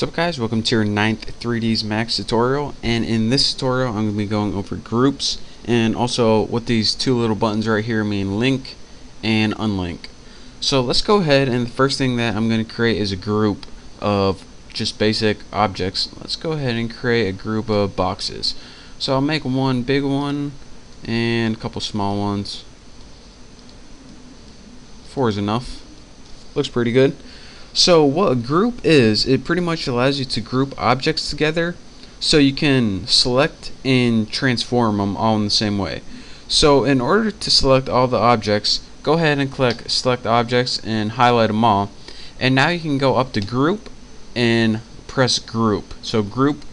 What's up guys, welcome to your 9th 3ds Max tutorial, and in this tutorial I'm going to be going over groups and also what these two little buttons right here mean, link and unlink. So let's go ahead, and the first thing that I'm going to create is a group of just basic objects. Let's go ahead and create a group of boxes. So I'll make one big one and a couple small ones. 4 is enough. Looks pretty good. So what a group is, it pretty much allows you to group objects together so you can select and transform them all in the same way. So in order to select all the objects, go ahead and click select objects and highlight them all, and now you can go up to group and press group. So group,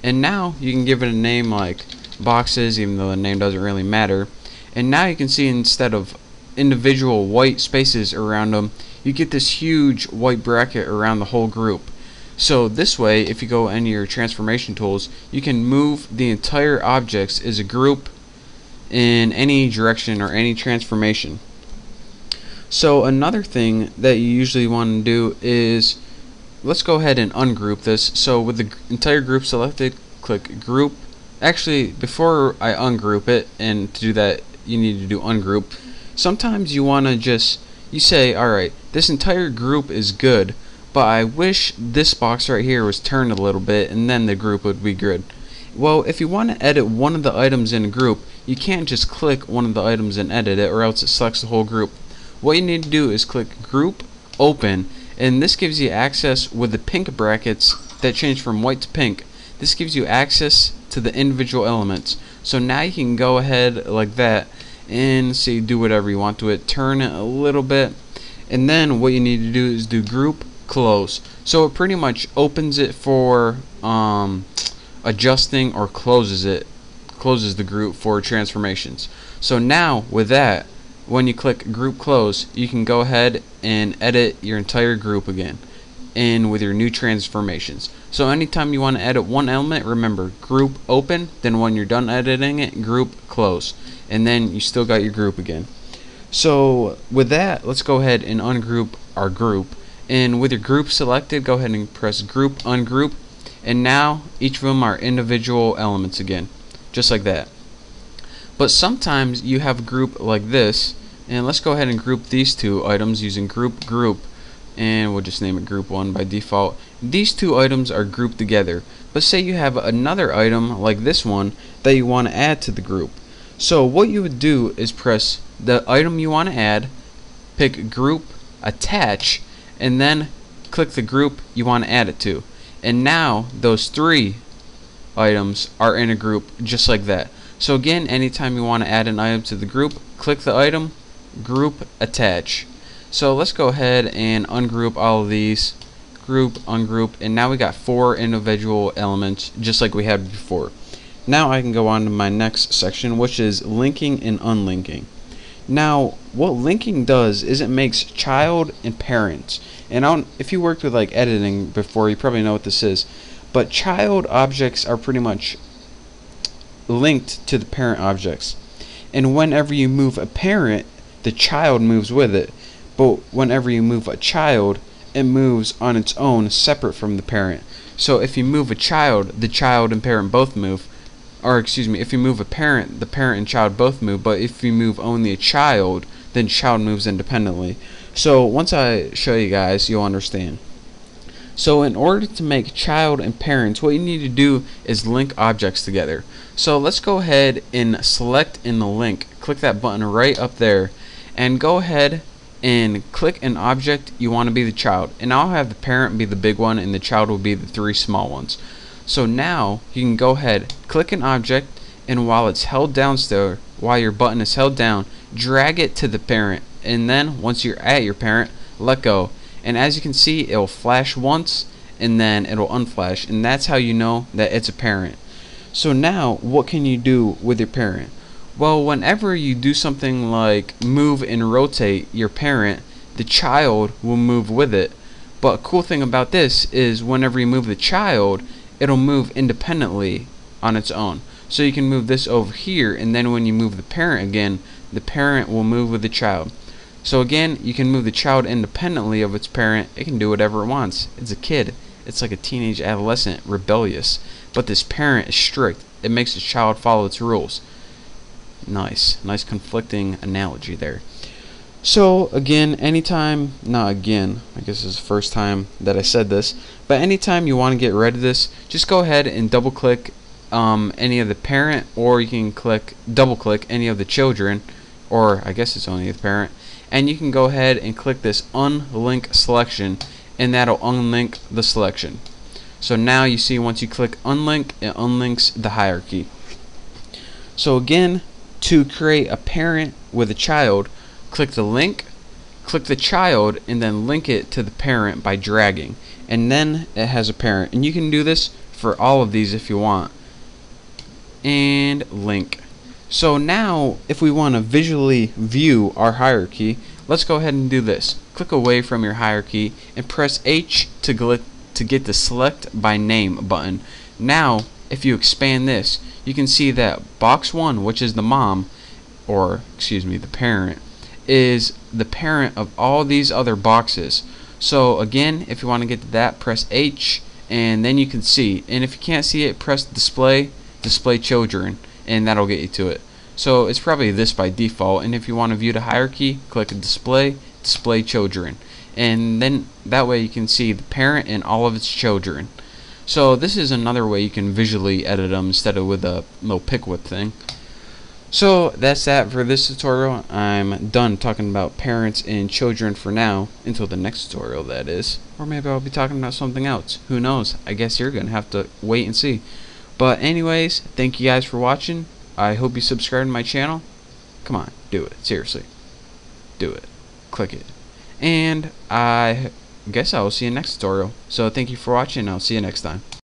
and now you can give it a name like boxes, even though the name doesn't really matter. And now you can see, instead of individual white spaces around them, you get this huge white bracket around the whole group. So this way, if you go into your transformation tools, you can move the entire objects as a group in any direction or any transformation. So another thing that you usually want to do is, let's go ahead and ungroup this. So with the entire group selected, click group. Actually, before I ungroup it, and to do that you need to do ungroup. Sometimes you want to just, you say, alright, this entire group is good, but I wish this box right here was turned a little bit, and then the group would be good. Well, if you want to edit one of the items in a group, you can't just click one of the items and edit it, or else it selects the whole group. What you need to do is click group, open, and this gives you access with the pink brackets that change from white to pink. This gives you access to the individual elements. So now you can go ahead like that and see, do whatever you want to it, turn it a little bit, and then what you need to do is do group close. So it pretty much opens it for adjusting, or closes the group for transformations. So now with that, when you click group close, you can go ahead and edit your entire group again, and with your new transformations. So anytime you want to edit one element, remember group open, then when you're done editing it, group close, and then you still got your group again. So with that, let's go ahead and ungroup our group, and with your group selected, go ahead and press group, ungroup, and now each of them are individual elements again, just like that. But sometimes you have a group like this, and let's go ahead and group these two items using group, and we'll just name it group 1 by default. These two items are grouped together, but say you have another item like this one that you want to add to the group. So what you would do is press the item you want to add, pick group, attach, and then click the group you want to add it to. And now those three items are in a group just like that. So again, anytime you want to add an item to the group, click the item, group, attach. So let's go ahead and ungroup all of these, group, ungroup, and now we got 4 individual elements just like we had before. Now I can go on to my next section, which is linking and unlinking. Now what linking does is it makes child and parent, and if you worked with like editing before, you probably know what this is, but child objects are pretty much linked to the parent objects, and whenever you move a parent, the child moves with it. But whenever you move a child, it moves on its own, separate from the parent. So if you move a child, the child and parent both move. Or excuse me, if you move a parent, the parent and child both move. But if you move only a child, then child moves independently. So once I show you guys, you'll understand. So in order to make child and parents, what you need to do is link objects together. So let's go ahead and select in the link. Click that button right up there, and go ahead and click an object you want to be the child, and I'll have the parent be the big one and the child will be the 3 small ones. So now you can go ahead, click an object, and while it's held down still, while your button is held down, drag it to the parent, and then once you're at your parent, let go, and as you can see, it'll flash once and then it'll unflash, and that's how you know that it's a parent. So now what can you do with your parent? Well, whenever you do something like move and rotate your parent, the child will move with it. But a cool thing about this is whenever you move the child, it'll move independently on its own. So you can move this over here, and then when you move the parent again, the parent will move with the child. So again, you can move the child independently of its parent. It can do whatever it wants. It's a kid. it's like a teenage adolescent, rebellious, but this parent is strict. It makes the child follow its rules. Nice conflicting analogy there. So again, anytime, not again, I guess this is the first time that I said this, but anytime you want to get rid of this, just go ahead and double click any of the parent, or you can double click any of the children, or I guess it's only the parent, and you can go ahead and click this unlink selection, and that'll unlink the selection. So now you see, once you click unlink, it unlinks the hierarchy. So again, to create a parent with a child, click the link, click the child, and then link it to the parent by dragging, and then it has a parent. And you can do this for all of these if you want. And link. So now if we want to visually view our hierarchy, let's go ahead and do this. Click away from your hierarchy and press H to get the select by name button. Now if you expand this, you can see that box 1, which is the mom, or excuse me, the parent, is the parent of all these other boxes. So again, if you want to get to that, press H, and then you can see. And if you can't see it, press display children, and that'll get you to it. So it's probably this by default, and if you want to view the hierarchy, click display children, and then that way you can see the parent and all of its children. So this is another way you can visually edit them instead of with a little pick whip thing. So that's that for this tutorial. I'm done talking about parents and children for now, until the next tutorial, that is. Or maybe I'll be talking about something else. Who knows? I guess you're gonna have to wait and see. But anyways, thank you guys for watching. I hope you subscribe to my channel. Come on, do it. Seriously. Do it. Click it. And I guess I will see you next tutorial. So thank you for watching, and I'll see you next time.